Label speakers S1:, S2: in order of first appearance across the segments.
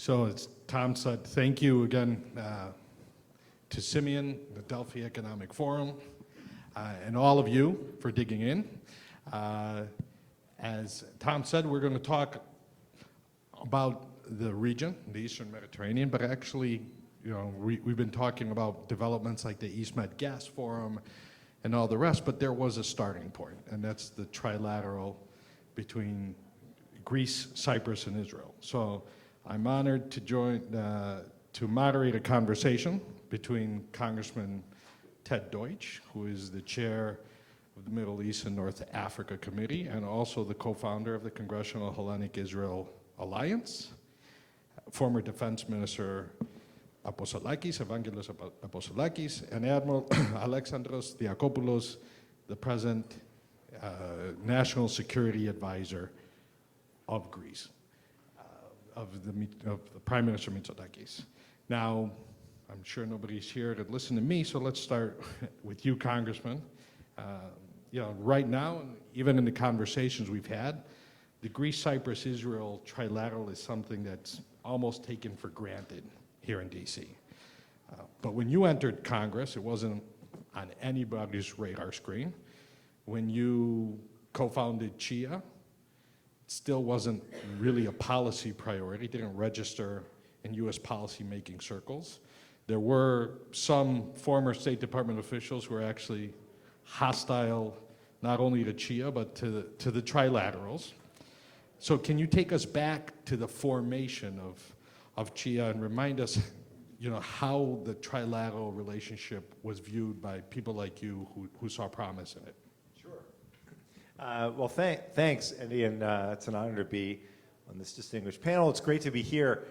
S1: So as Tom said, thank you again to Simeon, the Delphi Economic Forum, and all of you for digging in. As Tom said, we're going to talk about the region, the Eastern Mediterranean, but actually, we've been talking about developments like the East Med Gas Forum and all the rest, but there was a starting point, and that's the trilateral between Greece, Cyprus, and Israel. So I'm honored to join, to moderate a conversation between Congressman Ted Deutch, who is the chair of the Middle East and North Africa Committee, and also the co-founder of the Congressional Hellenic-Israel Alliance, former Defense Minister Apostolakis, Evangelos Apostolakis, and Admiral Alexandros Diakopoulos, the present National Security Advisor of Greece, of the Prime Minister Mitsotakis. Now, I'm sure nobody's here to listen to me, so let's start with you, Congressman. Right now, even in the conversations we've had, the Greece-Cyprus-Israel Trilateral is something that's almost taken for granted here in DC. But when you entered Congress, it wasn't on anybody's radar screen. When you co-founded CHIA, it still wasn't really a policy priority, didn't register in US policy-making circles. There were some former State Department officials who were actually hostile not only to CHIA, but to the trilaterals. So can you take us back to the formation of CHIA and remind us, how the trilateral relationship was viewed by people like you who saw promise in it?
S2: Sure. Well, thanks, Endy, and it's an honor to be on this distinguished panel. It's great to be here.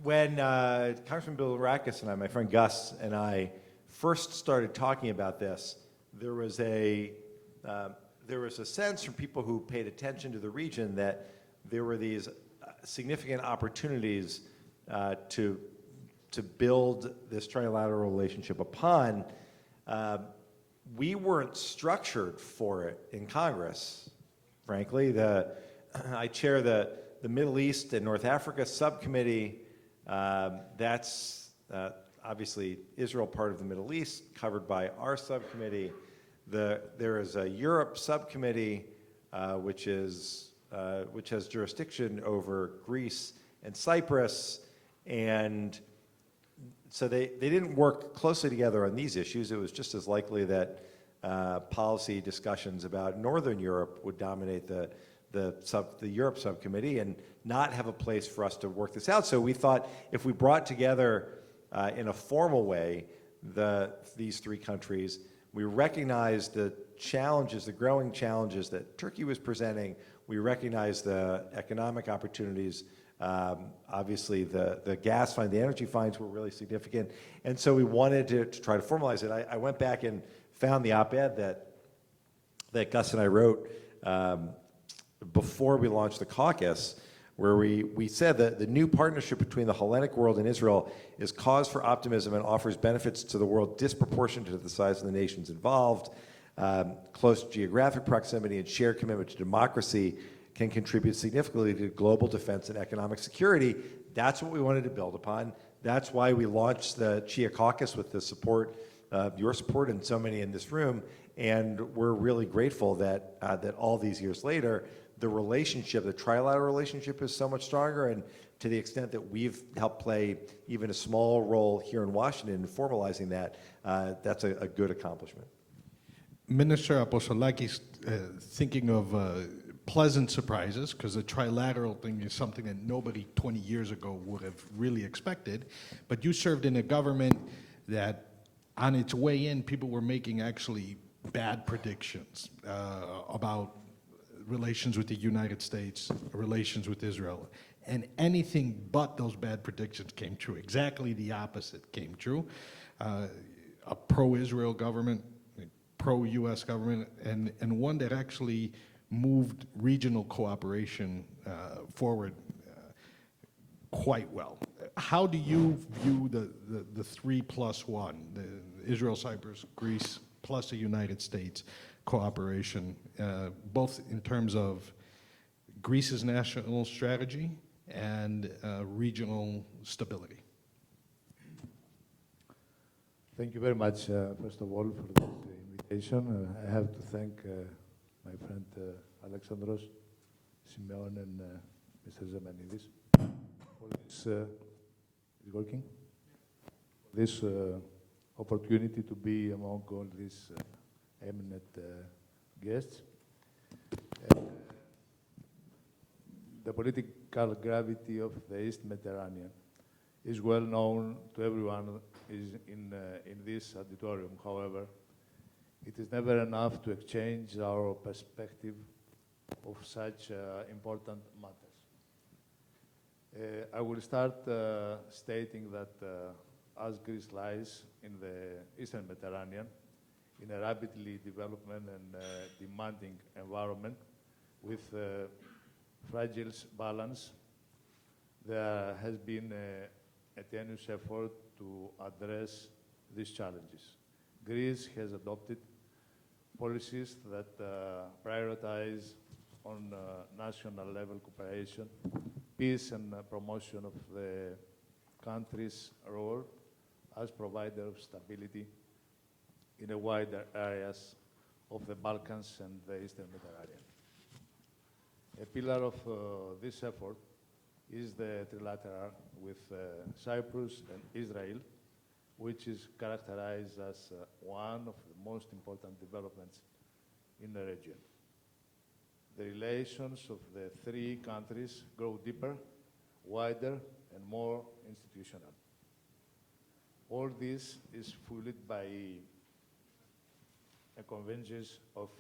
S2: When Congressman Bilarakis and I, my friend Gus and I, first started talking about this, there was a sense from people who paid attention to the region that there were these significant opportunities to build this trilateral relationship upon. We weren't structured for it in Congress, frankly. I chair the Middle East and North Africa subcommittee. That's obviously Israel, part of the Middle East, covered by our subcommittee. There is a Europe subcommittee, which has jurisdiction over Greece and Cyprus, and so they didn't work closely together on these issues. It was just as likely that policy discussions about Northern Europe would dominate the Europe subcommittee and not have a place for us to work this out. So we thought if we brought together in a formal way these three countries, we recognized the challenges, the growing challenges that Turkey was presenting. We recognized the economic opportunities. Obviously, the gas fine, the energy fines were really significant. And so we wanted to try to formalize it. I went back and found the op-ed that Gus and I wrote before we launched the caucus, where we said that the new partnership between the Hellenic world and Israel is cause for optimism and offers benefits to the world disproportionate to the size of the nations involved. Close geographic proximity and shared commitment to democracy can contribute significantly to global defense and economic security. That's what we wanted to build upon. That's why we launched the CHIA caucus with the support, your support and so many in this room. And we're really grateful that all these years later, the relationship, the trilateral relationship is so much stronger, and to the extent that we've helped play even a small role here in Washington in formalizing that, that's a good accomplishment.
S1: Minister Apostolakis, thinking of pleasant surprises, because the trilateral thing is something that nobody 20 years ago would have really expected, but you served in a government that on its way in, people were making actually bad predictions about relations with the United States, relations with Israel, and anything but those bad predictions came true. Exactly the opposite came true. A pro-Israel government, pro-US government, and one that actually moved regional cooperation forward quite well. How do you view the 3+1, the Israel, Cyprus, Greece, plus the United States cooperation, both in terms of Greece's national strategy and regional stability.
S3: Thank you very much, first of all, for this invitation. I have to thank my friend Alexandros, Simeon, and Mr. Zemenides for this, is working? This opportunity to be among all these eminent guests. The political gravity of the East Mediterranean is well known to everyone in this auditorium. However, it is never enough to exchange our perspective of such important matters. I will start stating that as Greece lies in the Eastern Mediterranean, in a rapidly developing and demanding environment with fragile balance, there has been a tenuous effort to address these challenges. Greece has adopted policies that prioritize on national level cooperation, peace and promotion of the country's role as provider of stability in a wider areas of the Balkans and the Eastern Mediterranean. A pillar of this effort is the Trilateral with Cyprus and Israel, which is characterized as one of the most important developments in the region. The relations of the three countries grow deeper, wider, and more institutional. All this is fueled by a convergence of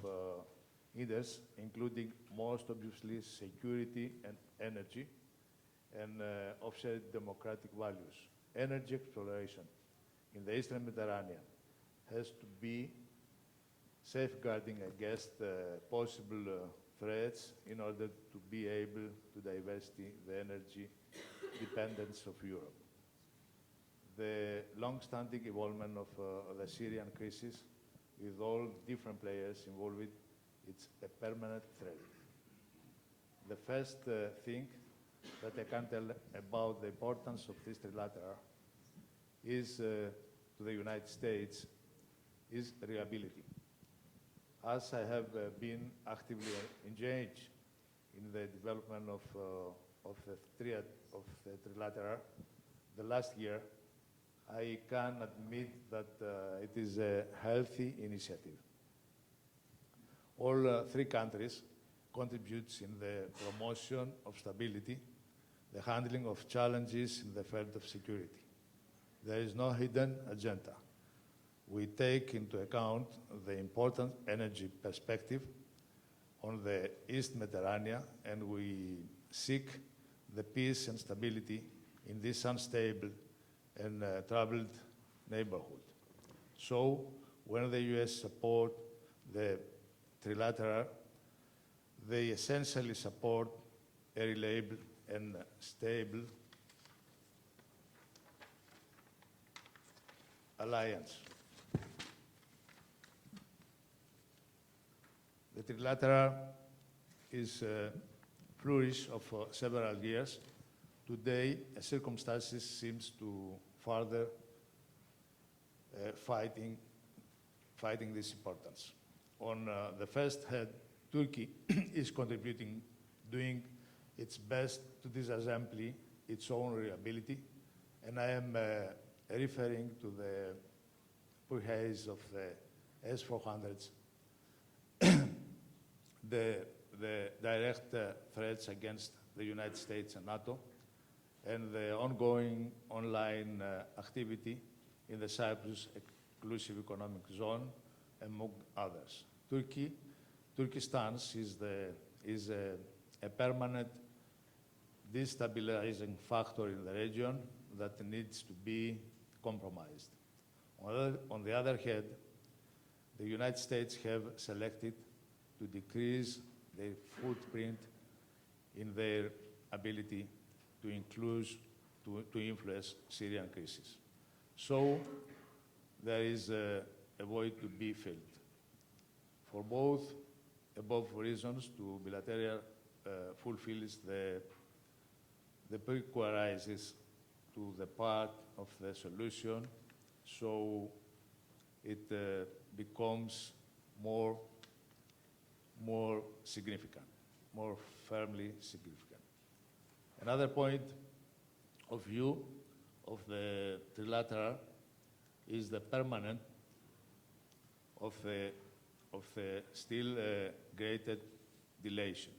S3: interests, including most obviously security and energy, and offset democratic values. Energy exploration in the Eastern Mediterranean has to be safeguarding against possible threats in order to be able to diversify the energy dependence of Europe. The long-standing involvement of the Syrian crisis with all different players involved, it's a permanent threat. The first thing that I can tell about the importance of this trilateral is to the United States is reliability. As I have been actively engaged in the development of the trilateral the last year, I can admit that it is a healthy initiative. All three countries contribute in the promotion of stability, the handling of challenges in the field of security. There is no hidden agenda. We take into account the important energy perspective on the East Mediterranean, and we seek the peace and stability in this unstable and troubled neighborhood. So, when the U.S. support the trilateral, they essentially support a reliable and stable alliance. The trilateral is flourished of several years. Today, circumstances seems to further fighting this importance. On the first hand, Turkey is contributing, doing its best to disassemble its own reliability, and I am referring to the purchase of the S-400s, the direct threats against the United States and NATO, and the ongoing online activity in the Cyprus Exclusive Economic Zone, among others. Turkey's stance is a permanent destabilizing factor in the region that needs to be compromised. On the other hand, the United States have selected to decrease their footprint in their ability to influence Syrian crisis. So there is a void to be filled. For both above reasons, to bilateral fulfills the prerequisites to the part of the solution, so it becomes more significant, more firmly significant. Another point of view of the trilateral is the permanence of the still greater dilation.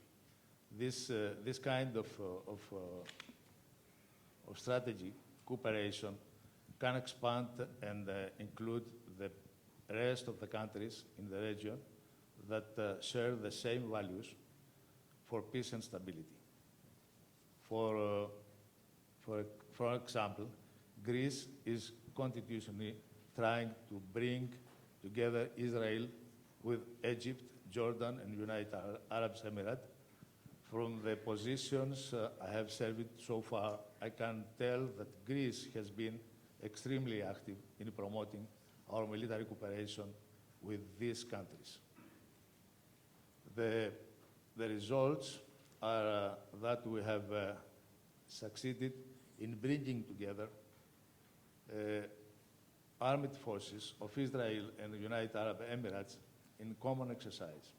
S3: This kind of strategy, cooperation, can expand and include the rest of the countries in the region that share the same values for peace and stability. For example, Greece is continuously trying to bring together Israel with Egypt, Jordan, and United Arab Emirates. From the positions I have served so far, I can tell that Greece has been extremely active in promoting our military cooperation with these countries. The results are that we have succeeded in bringing together armed forces of Israel and the United Arab Emirates in common exercise.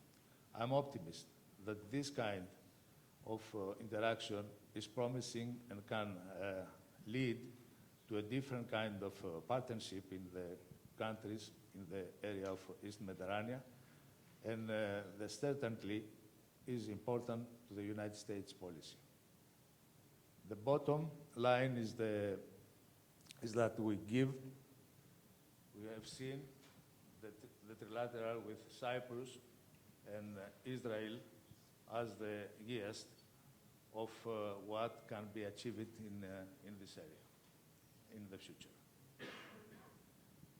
S3: I'm optimistic that this kind of interaction is promising and can lead to a different kind of partnership in the countries in the area of East Mediterranean, and that certainly is important to the United States policy. The bottom line is that we have seen the trilateral with Cyprus and Israel as the guest of what can be achieved in this area in the future.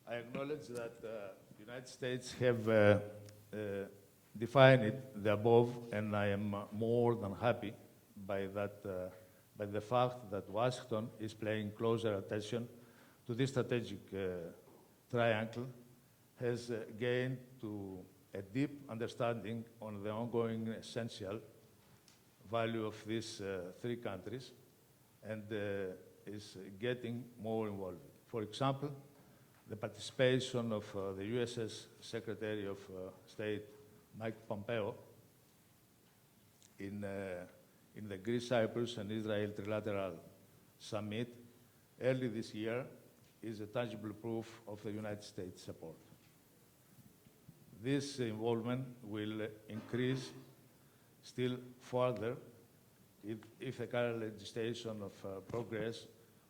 S3: I acknowledge that the United States have defined the above, and I am more than happy by that, by the fact that Washington is paying closer attention to this strategic triangle, has gained to a deep understanding on the ongoing essential value of these three countries, and is getting more involved. For example, the participation of the US's Secretary of State, Mike Pompeo, in the Greece-Cyprus and Israel Trilateral Summit early this year is a tangible proof of the United States support. This involvement will increase still further if the current legislation of progress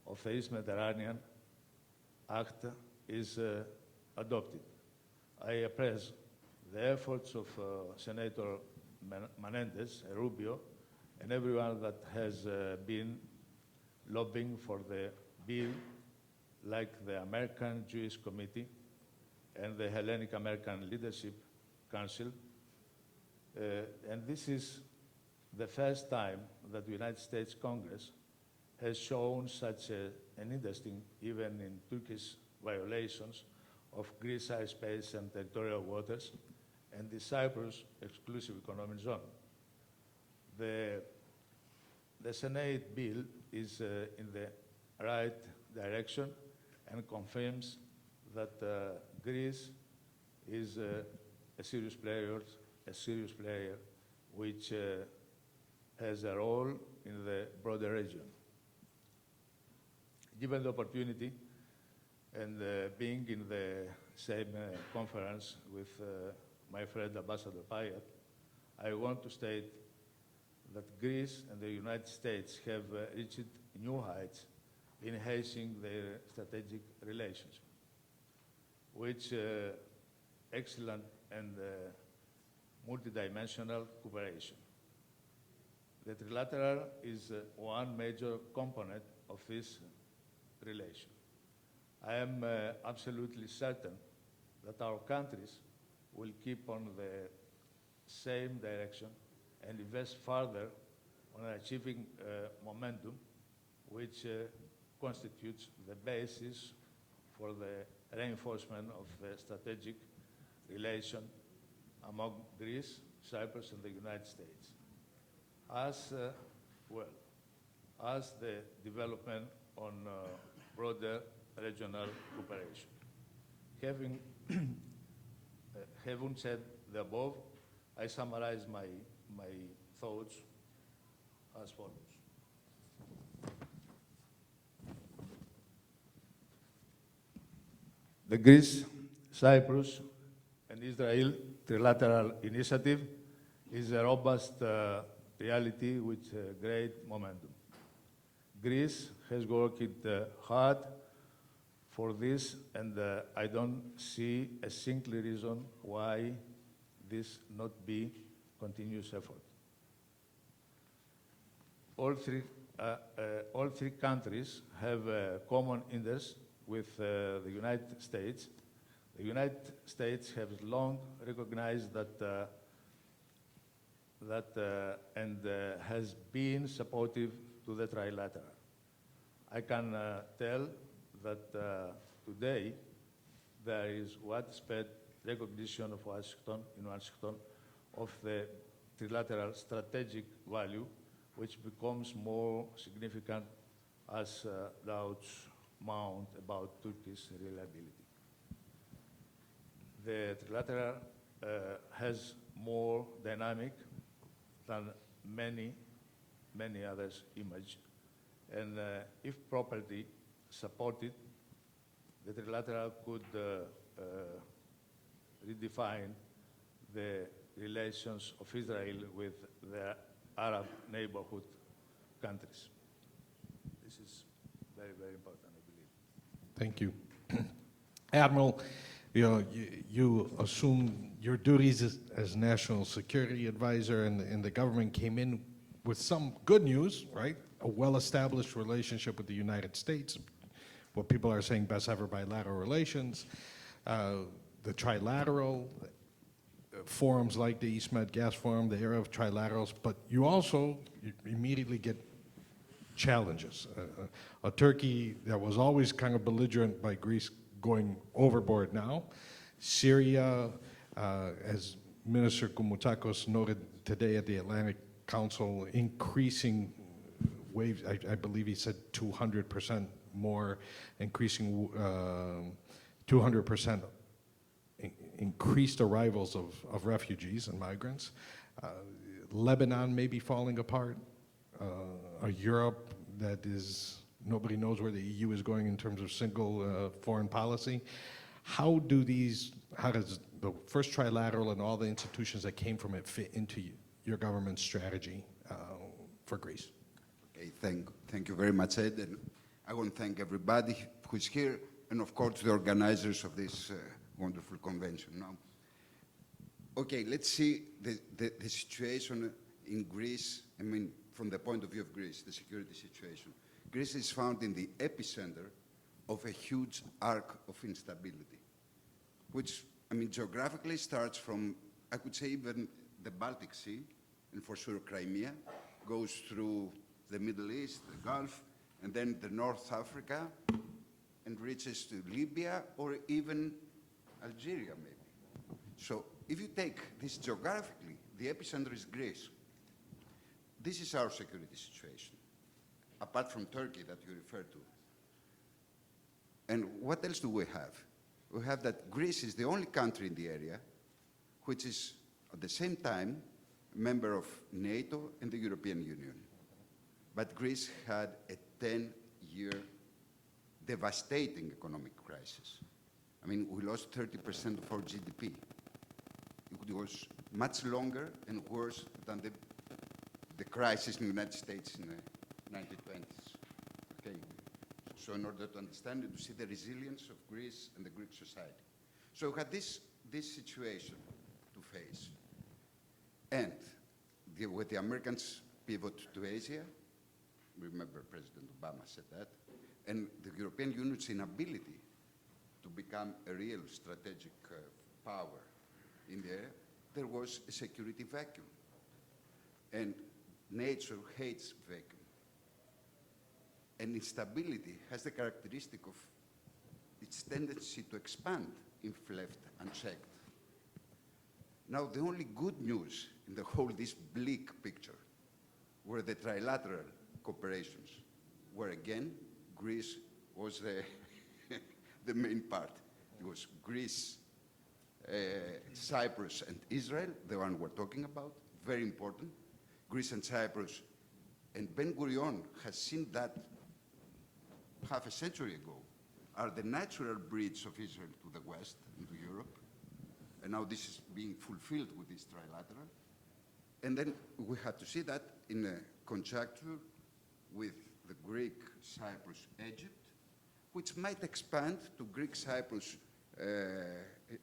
S3: of the East Mediterranean Act is adopted. I appraise the efforts of Senator Menendez, Rubio, and everyone that has been lobbying for the bill, like the American Jewish Committee and the Hellenic-American Leadership Council. And this is the first time that the United States Congress has shown such an interest, even in Turkish violations of Greece airspace and territorial waters, and the Cyprus exclusive economic zone. The Senate bill is in the right direction and confirms that Greece is a serious player which has a role in the broader region. Given the opportunity and being in the same conference with my friend Ambassador Payat, I want to state that Greece and the United States have reached new heights in enhancing their strategic relations, which excellent and multidimensional cooperation. The trilateral is one major component of this relation. I am absolutely certain that our countries will keep on the same direction and invest further on achieving momentum, which constitutes the basis for the reinforcement of the strategic relation among Greece, Cyprus, and the United States. As well, as the development on broader regional cooperation. Having said the above, I summarize my thoughts as follows. The Greece, Cyprus, and Israel Trilateral Initiative is a robust reality with great momentum. Greece has worked hard for this, and I don't see a single reason why this not be continuous effort. All three countries have a common interest with the United States. The United States has long recognized that and has been supportive to the trilateral. I can tell that today there is widespread recognition of in Washington of the trilateral strategic value, which becomes more significant as doubts mount about Turkey's reliability. The trilateral has more dynamic than many others imagine, and if properly supported, the trilateral could redefine the relations of Israel with the Arab neighborhood countries. This is very, very important, I believe.
S1: Thank you. Admiral, you assumed your duties as National Security Advisor, and the government came in with some good news, right? A well-established relationship with the United States, what people are saying best ever bilateral relations, the trilateral forums like the East Med Gas Forum, the era of trilaterals, but you immediately get challenges. A Turkey that was always kind of belligerent by Greece going overboard now. Syria, as Minister Koumoutsakos noted today at the Atlantic Council, increasing waves, I believe he said 200% more, increasing 200% increased arrivals of refugees and migrants. Lebanon may be falling apart. A Europe that is, nobody knows where the EU is going in terms of single foreign policy. How does the first trilateral and all the institutions that came from it fit into your government's strategy for Greece?
S4: Okay, thank you very much, Ed, and I want to thank everybody who's here, and of course the organizers of this wonderful convention. Now, okay, let's see the situation in Greece. I mean, from the point of view of Greece, the security situation. Greece is found in the epicenter of a huge arc of instability, which, I mean, geographically starts from, I could say, even the Baltic Sea, and for sure Crimea, goes through the Middle East, the Gulf, and then the North Africa, and reaches to Libya or even Algeria, maybe. So if you take this geographically, the epicenter is Greece. This is our security situation, apart from Turkey that you referred to. And what else do we have? We have that Greece is the only country in the area which is at the same time a member of NATO and the European Union. But Greece had a 10-year devastating economic crisis. I mean, we lost 30% of our GDP. It was much longer and worse than the crisis in the United States in the 1920s. Okay. So in order to understand it, to see the resilience of Greece and the Greek society. So we had this situation to face. And with the Americans pivot to Asia, remember President Obama said that, and the European Union's inability to become a real strategic power in the area, there was a security vacuum. And nature hates vacuum. And instability has the characteristic of its tendency to expand if left unchecked. Now, the only good news in the whole this bleak picture were the trilateral cooperations, where again, Greece was the main part. It was Greece, Cyprus, and Israel, the one we're talking about, very important. Greece and Cyprus, and Ben-Gurion has seen that half a century ago, are the natural bridge of Israel to the West, into Europe. And now this is being fulfilled with this trilateral. And then we have to see that in a conjuncture with the Greek, Cyprus, Egypt, which might expand to Greek, Cyprus,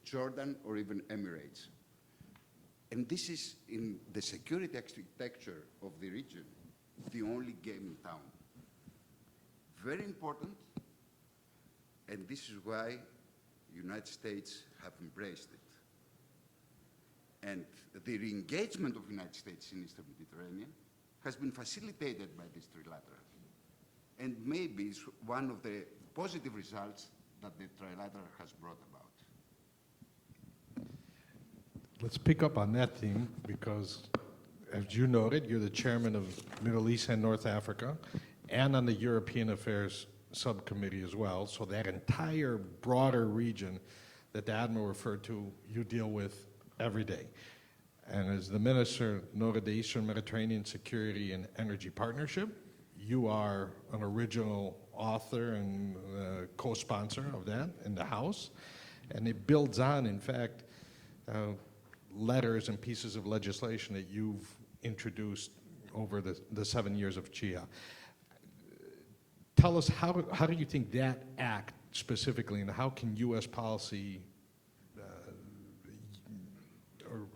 S4: Jordan, or even Emirates. And this is, in the security architecture of the region, the only game in town. Very important, and this is why the United States have embraced it. And the re-engagement of the United States in Eastern Mediterranean has been facilitated by this trilateral. And maybe it's one of the positive results that the trilateral has brought about.
S1: Let's pick up on that theme because, as you noted, you're the chairman of Middle East and North Africa and on the European Affairs Subcommittee as well. So that entire broader region that the Admiral referred to, you deal with every day. And as the Minister noted, the Eastern Mediterranean Security and Energy Partnership, you are an original author and co-sponsor of that in the House. And it builds on, in fact, letters and pieces of legislation that you've introduced over the 7 years of CHIA. Tell us, how do you think that act specifically, and how can U.S. policy,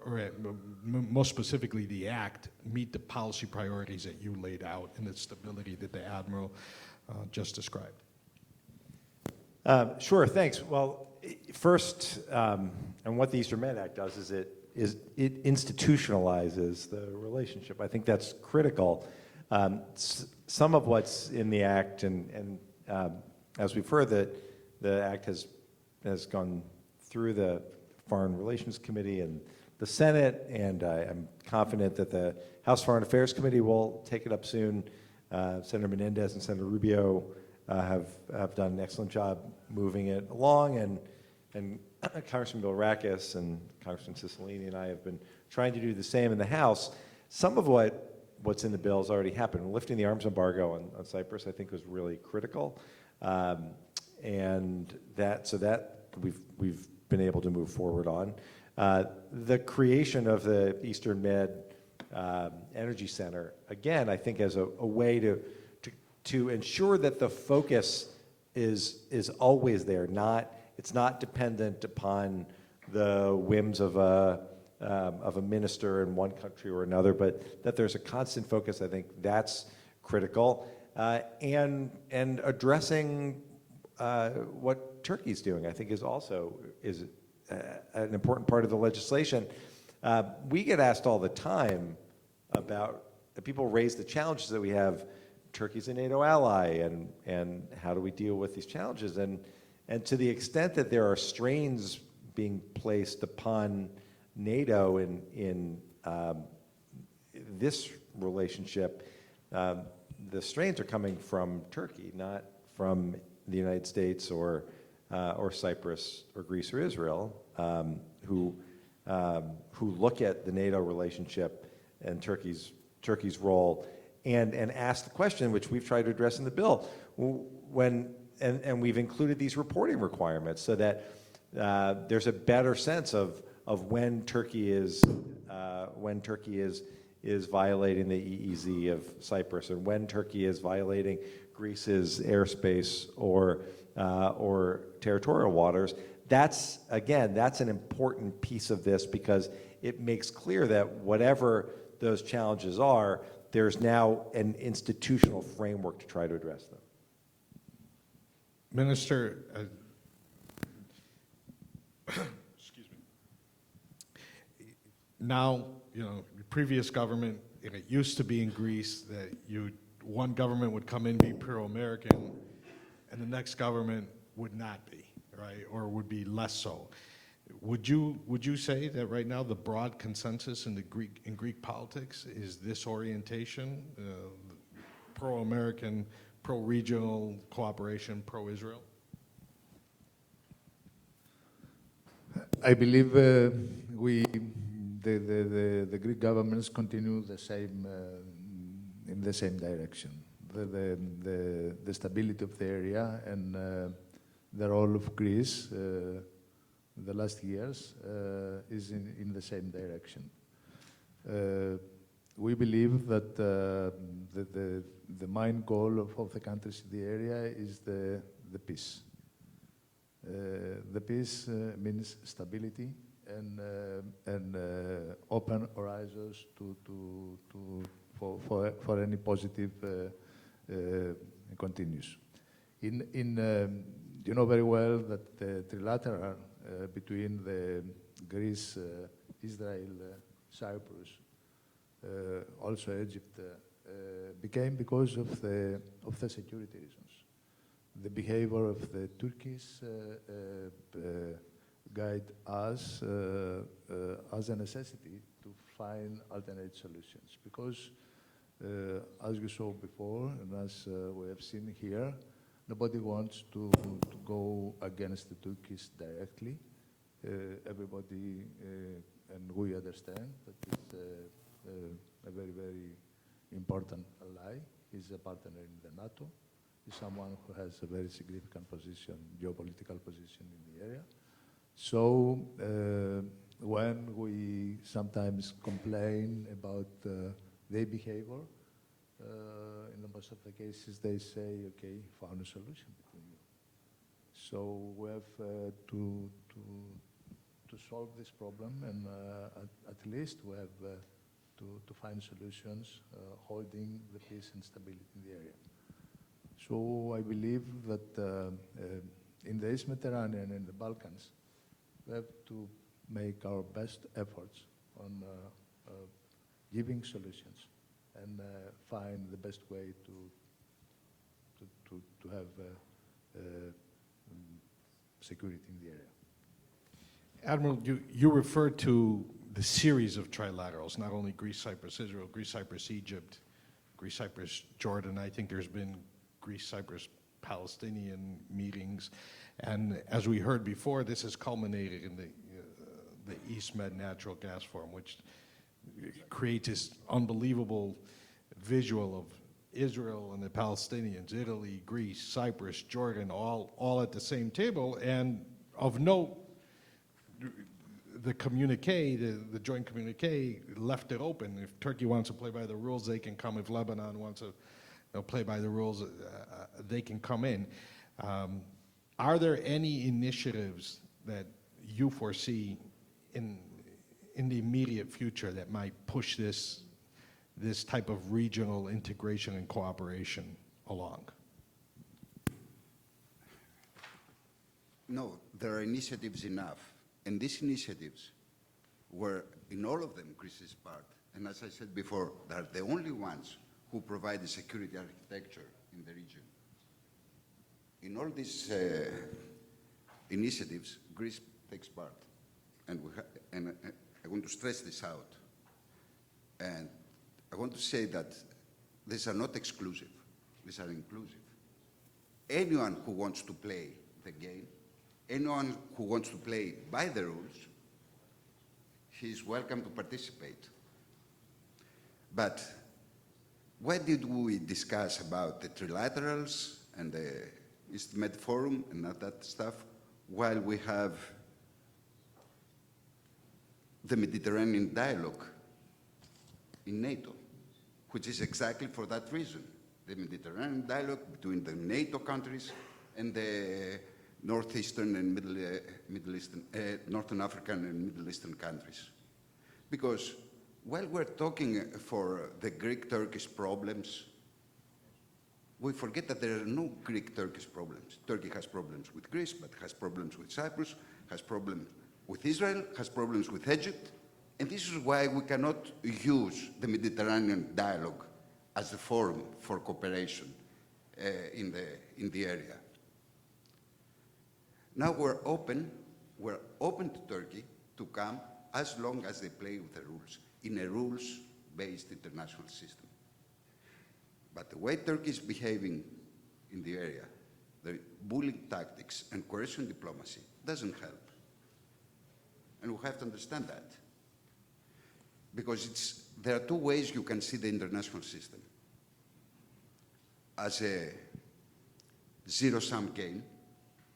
S1: or most specifically the act, meet the policy priorities that you laid out and the stability that the Admiral just described?
S2: Sure, thanks. Well, first, and what the Eastern Med Act does is it institutionalizes the relationship. I think that's critical. Some of what's in the act, and as we've heard, the act has gone through the Foreign Relations Committee and the Senate, and I'm confident that the House Foreign Affairs Committee will take it up soon. Senator Menendez and Senator Rubio have done an excellent job moving it along, and Congressman Bilrakis and Congressman Cicilline and I have been trying to do the same in the House. Some of what's in the bill has already happened. Lifting the arms embargo on Cyprus, I think, was really critical, and that we've been able to move forward on. The creation of the Eastern Med Energy Center, again, I think as a way to ensure that the focus is always there. It's not dependent upon the whims of a minister in one country or another, but that there's a constant focus. I think that's critical, and addressing what Turkey's doing, I think, is also an important part of the legislation. We get asked all the time about, people raise the challenges that we have. Turkey's a NATO ally, and how do we deal with these challenges? And to the extent that there are strains being placed upon NATO in this relationship, the strains are coming from Turkey, not from the United States or Cyprus or Greece or Israel, who look at the NATO relationship and Turkey's role and ask the question, which we've tried to address in the bill, and we've included these reporting requirements so that there's a better sense of when Turkey is violating the EEZ of Cyprus, and when Turkey is violating Greece's airspace or territorial waters. That's an important piece of this, because it makes clear that whatever those challenges are, there's now an institutional framework to try to address them.
S1: Minister, excuse me. Now, the previous government, and it used to be in Greece that one government would come in, be pro-American, and the next government would not be, right, or would be less so. Would you say that right now the broad consensus in Greek politics is this orientation, pro-American, pro-regional cooperation, pro-Israel?
S3: I believe the Greek governments continue the same in the same direction. The stability of the area and the role of Greece the last years is in the same direction. We believe that the main goal of the countries in the area is the peace. The peace means stability and open horizons for any positive continues. You know very well that the trilateral between the Greece, Israel, Cyprus, also Egypt, became because of the security reasons. The behavior of the Turkish guide us as a necessity to find alternate solutions. Because, as you saw before, and as we have seen here, nobody wants to go against the Turkish directly. Everybody, and we understand that it's a very, very important ally. He's a partner in the NATO. Is someone who has a very significant position, geopolitical position in the area. So when we sometimes complain about their behavior, in the most of the cases they say, okay, found a solution between you. So we have to solve this problem, and at least we have to find solutions holding the peace and stability in the area. So I believe that in the East Mediterranean and the Balkans, we have to make our best efforts on giving solutions and find the best way to have security in the area.
S1: Admiral, you referred to the series of trilaterals, not only Greece-Cyprus-Israel, Greece-Cyprus-Egypt, Greece-Cyprus-Jordan. I think there's been Greece-Cyprus-Palestinian meetings. And as we heard before, this has culminated in the East Med Natural Gas Forum, which creates this unbelievable visual of Israel and the Palestinians, Italy, Greece, Cyprus, Jordan, all at the same table. And of note, the communique, the joint communique, left it open. If Turkey wants to play by the rules, they can come. If Lebanon wants to play by the rules, they can come in. Are there any initiatives that you foresee in the immediate future that might push this type of regional integration and cooperation along?
S4: No, there are initiatives enough. And these initiatives were, in all of them, Greece's part. And as I said before, they're the only ones who provide the security architecture in the region. In all these initiatives, Greece takes part. And I want to stress this out. And I want to say that these are not exclusive. These are inclusive. Anyone who wants to play the game, anyone who wants to play by the rules, he is welcome to participate. But why did we discuss about the trilaterals and the East Med Forum and all that stuff while we have the Mediterranean dialogue in NATO, which is exactly for that reason, the Mediterranean dialogue between the NATO countries and the Northeastern and Middle Eastern, Northern African and Middle Eastern countries. Because while we're talking for the Greek-Turkish problems, we forget that there are no Greek-Turkish problems. Turkey has problems with Greece, but has problems with Cyprus, has problems with Israel, has problems with Egypt, and this is why we cannot use the Mediterranean dialogue as a forum for cooperation in the area. Now we're open to Turkey to come as long as they play with the rules, in a rules-based international system. But the way Turkey is behaving in the area, the bullying tactics and coercion diplomacy doesn't help. And we have to understand that. Because there are two ways you can see the international system. As a zero-sum game,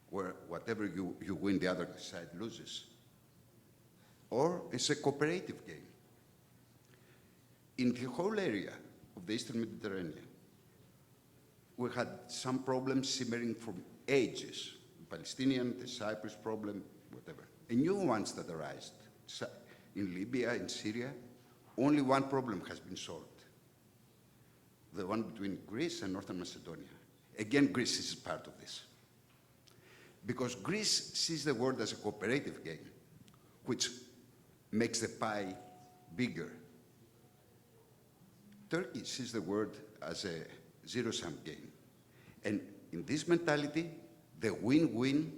S4: where whatever you win, the other side loses. Or it's a cooperative game. In the whole area of the Eastern Mediterranean, we had some problems simmering from ages. The Palestinian, the Cyprus problem, whatever. And new ones that arise in Libya, in Syria, only one problem has been solved. The one between Greece and Northern Macedonia. Again, Greece is part of this. Because Greece sees the world as a cooperative game, which makes the pie bigger. Turkey sees the world as a zero-sum game. And in this mentality, the win-win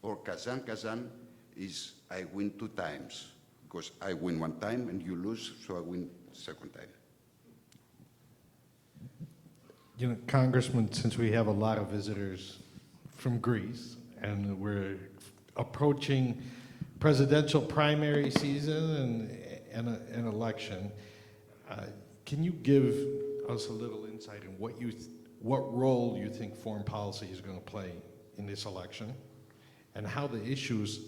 S4: or Kazan-Kazan is I win 2 times. Because I win 1 time and you lose, so I win second time.
S1: You know, Congressman, since we have a lot of visitors from Greece and we're approaching presidential primary season and an election, can you give us a little insight in what role you think foreign policy is going to play in this election, and how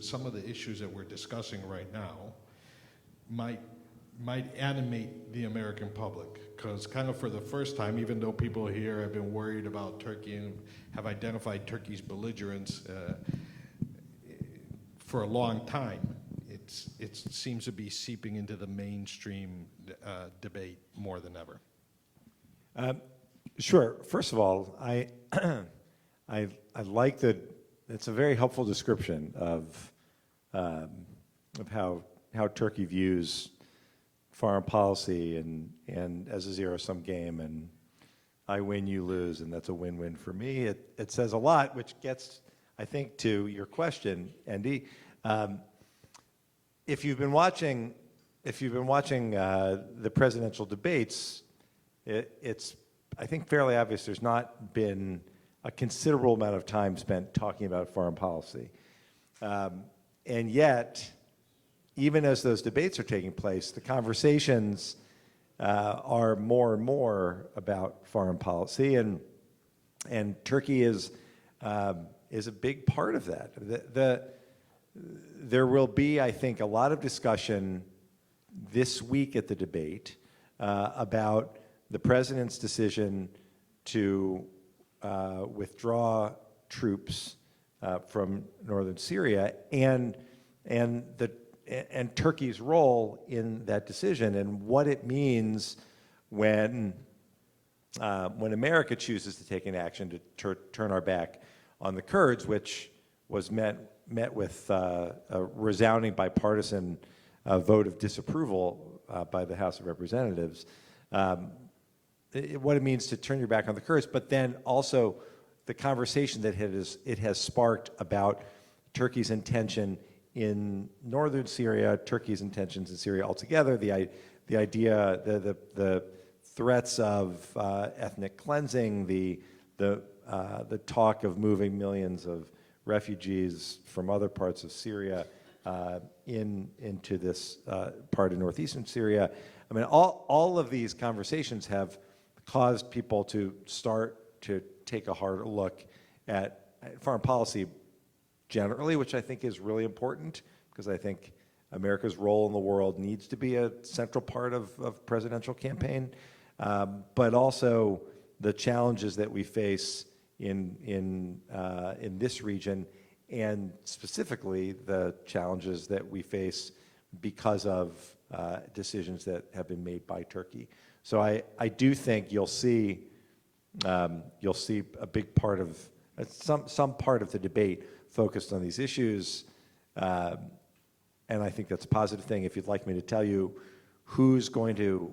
S1: some of the issues that we're discussing right now might animate the American public? Because kind of for the first time, even though people here have been worried about Turkey and have identified Turkey's belligerence for a long time, it seems to be seeping into the mainstream debate more than ever.
S2: Sure. First of all, I like that. It's a very helpful description of how Turkey views foreign policy and as a zero-sum game, and I win, you lose, and that's a win-win for me. It says a lot, which gets, I think, to your question, Endy. If you've been watching the presidential debates, it's I think fairly obvious there's not been a considerable amount of time spent talking about foreign policy, and yet, even as those debates are taking place, the conversations are more and more about foreign policy, and Turkey is a big part of that. There will be, I think, a lot of discussion this week at the debate about the president's decision to withdraw troops from northern Syria and Turkey's role in that decision, and what it means when America chooses to take an action to turn our back on the Kurds, which was met with a resounding bipartisan vote of disapproval by the House of Representatives. What it means to turn your back on the Kurds, but then also the conversation that it has sparked about Turkey's intention in northern Syria, Turkey's intentions in Syria altogether, the idea, the threats of ethnic cleansing, the talk of moving millions of refugees from other parts of Syria into this part of northeastern Syria. I mean, all of these conversations have caused people to start to take a harder look at foreign policy generally, which I think is really important, because I think America's role in the world needs to be a central part of presidential campaign, but also the challenges that we face in this region, and specifically the challenges that we face because of decisions that have been made by Turkey. So I do think you'll see a big part of some part of the debate focused on these issues, and I think that's a positive thing. If you'd like me to tell you who's going to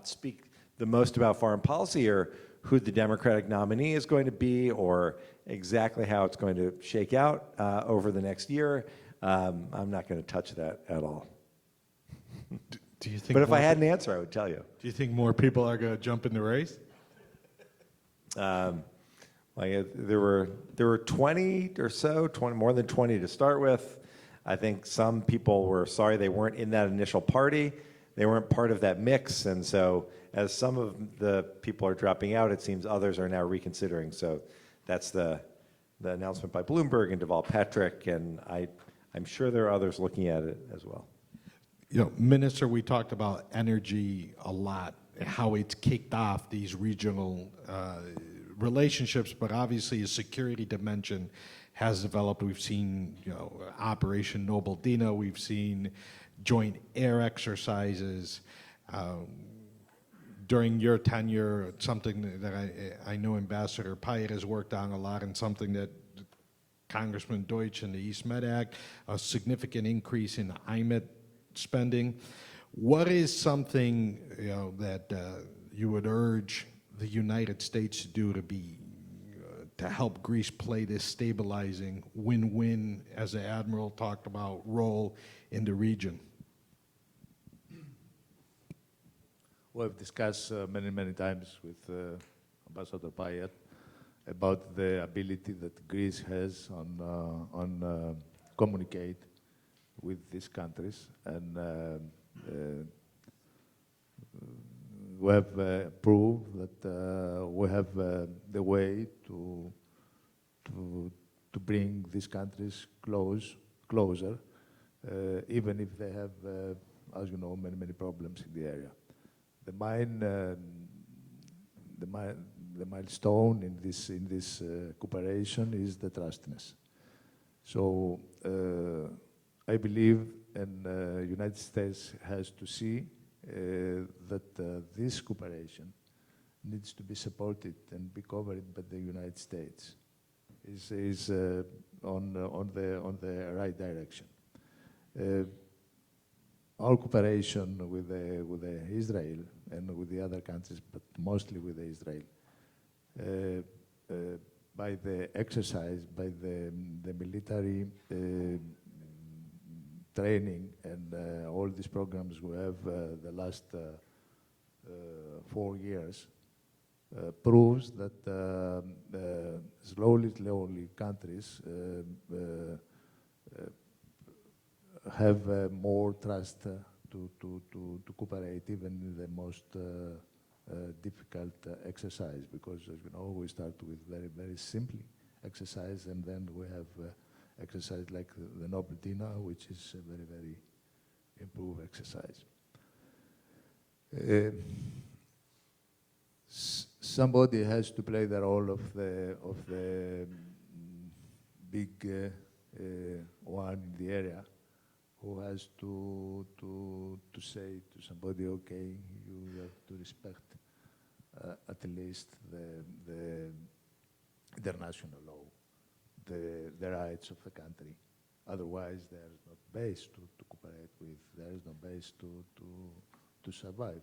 S2: speak the most about foreign policy, or who the Democratic nominee is going to be, or exactly how it's going to shake out over the next year, I'm not going to touch that at all.
S1: Do you think?
S2: But if I had an answer, I would tell you.
S1: Do you think more people are going to jump in the race?
S2: There were 20 or so, more than 20 to start with. I think some people were sorry they weren't in that initial party. They weren't part of that mix, and so as some of the people are dropping out, it seems others are now reconsidering. So that's the announcement by Bloomberg and Deval Patrick, and I'm sure there are others looking at it as well.
S1: You know, Minister, we talked about energy a lot, and how it's kicked off these regional relationships, but obviously a security dimension has developed. We've seen, you know, Operation Noble Dina. We've seen joint air exercises. During your tenure, something that I know Ambassador Pyatt has worked on a lot, and something that Congressman Deutch and the East Med Act, a significant increase in IMET spending. What is something, you know, that you would urge the United States to do to help Greece play this stabilizing win-win, as the Admiral talked about, role in the region?
S3: We've discussed many times with Ambassador Pyatt about the ability that Greece has on communicate with these countries, and we have proved that we have the way to bring these countries closer, even if they have, as you know, many problems in the area. The milestone in this cooperation is the trustness. So I believe, and the United States has to see that this cooperation needs to be supported and be covered by the United States. Is on the right direction. Our cooperation with Israel and with the other countries, but mostly with Israel, by the exercise, by the military training and all these programs we have the last 4 years, proves that slowly countries have more trust to cooperate even in the most difficult exercise, because as you know, we start with very simple exercise, and then we have exercise like the Noble Dina, which is a very improved exercise. Somebody has to play the role of the big one in the area, who has to say to somebody, okay, you have to respect at least the international law, the rights of the country. Otherwise, there is no base to cooperate with. There is no base to survive.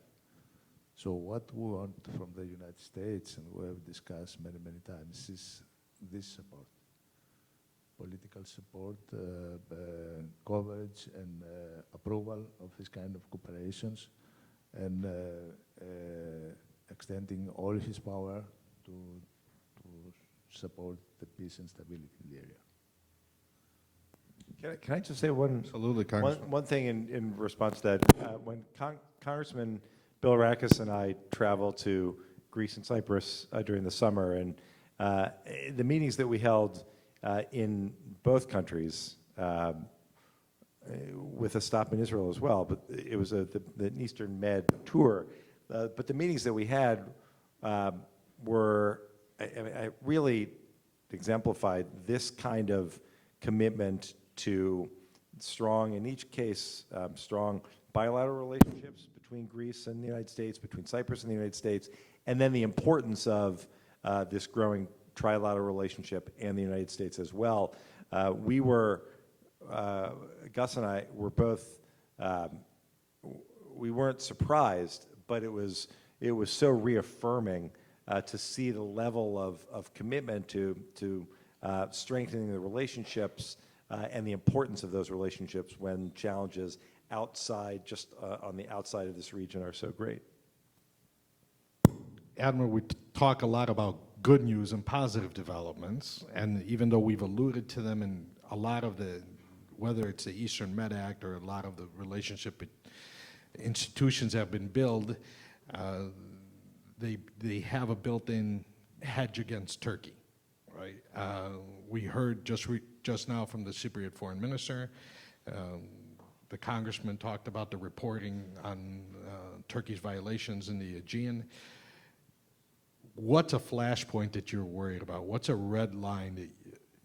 S3: So what we want from the United States, and we have discussed many times, is this support. Political support, coverage, and approval of this kind of cooperations, and extending all his power to support the peace and stability in the area.
S2: Can I just say one thing in response to that? When Congressman Bill Rakis and I traveled to Greece and Cyprus during the summer, and the meetings that we held in both countries, with a stop in Israel as well, but it was the Eastern Med tour. But the meetings that we had were really exemplified this kind of commitment to strong, in each case, strong bilateral relationships between Greece and the United States, between Cyprus and the United States, and then the importance of this growing trilateral relationship and the United States as well. Gus and I were both, we weren't surprised, but it was so reaffirming to see the level of commitment to strengthening the relationships and the importance of those relationships when challenges outside, just on the outside of this region, are so great.
S1: Admiral, we talk a lot about good news and positive developments. And even though we've alluded to them in a lot of the, whether it's the Eastern Med Act or a lot of the relationship institutions have been built, they have a built-in hedge against Turkey, right? We heard just now from the Cypriot foreign minister, the congressman talked about the reporting on Turkey's violations in the Aegean. What's a flashpoint that you're worried about? What's a red line that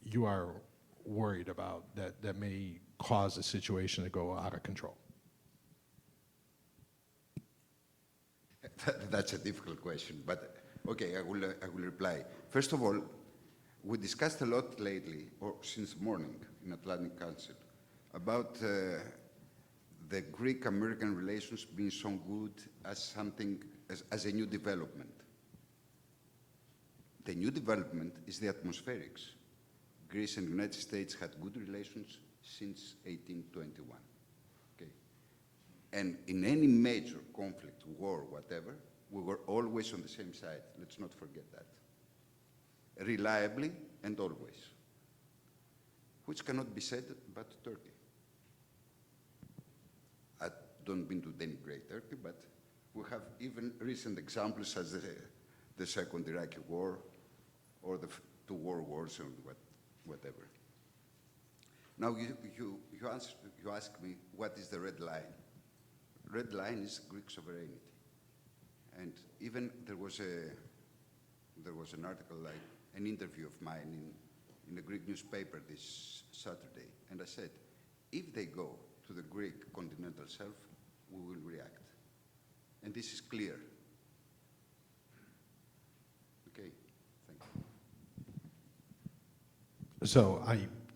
S1: you are worried about that may cause the situation to go out of control?
S4: That's a difficult question, but okay, I will reply. First of all, we discussed a lot lately, or since morning in Atlantic Council, about the Greek-American relations being so good as something, as a new development. The new development is the atmospherics. Greece and the United States had good relations since 1821. Okay? And in any major conflict, war, whatever, we were always on the same side. Let's not forget that. Reliably and always. Which cannot be said about Turkey. I don't mean to denigrate Turkey, but we have even recent examples as the Second Iraqi War or the two world wars and whatever. Now you ask me, what is the red line? Red line is Greek sovereignty. And even there was an article, like an interview of mine in a Greek newspaper this Saturday, and I said, if they go to the Greek continental shelf, we will react. And this is clear. Okay, thank you.
S1: So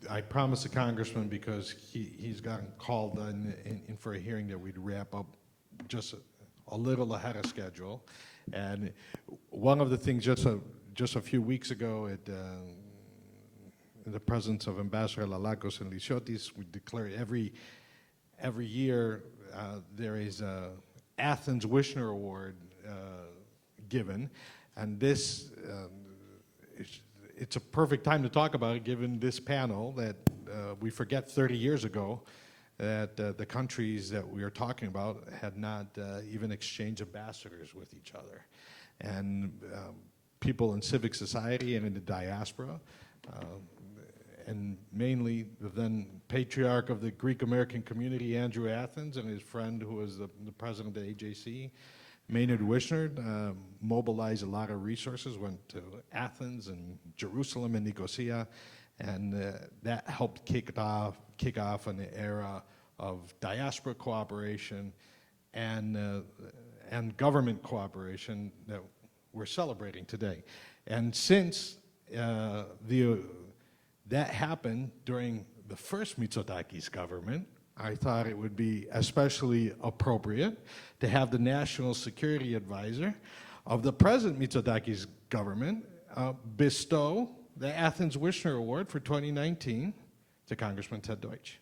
S1: I promised the congressman, because he's gotten called in for a hearing, that we'd wrap up just a little ahead of schedule. And one of the things just a few weeks ago in the presence of Ambassador Lalakos and Lysiotis, we declare every year there is a Athens Wishner Award given, and this it's a perfect time to talk about it, given this panel that we forget 30 years ago that the countries that we are talking about had not even exchanged ambassadors with each other. And people in civic society and in the diaspora, and mainly the then patriarch of the Greek-American community, Andrew Athens, and his friend who was the president of the AJC, Maynard Wishner, mobilized a lot of resources, went to Athens and Jerusalem and Nicosia, and that helped kick off an era of diaspora cooperation and government cooperation that we're celebrating today. And since that happened during the first Mitsotakis government, I thought it would be especially appropriate to have the National Security Advisor of the present Mitsotakis government bestow the Athens Wishner Award for 2019 to Congressman Ted Deutch.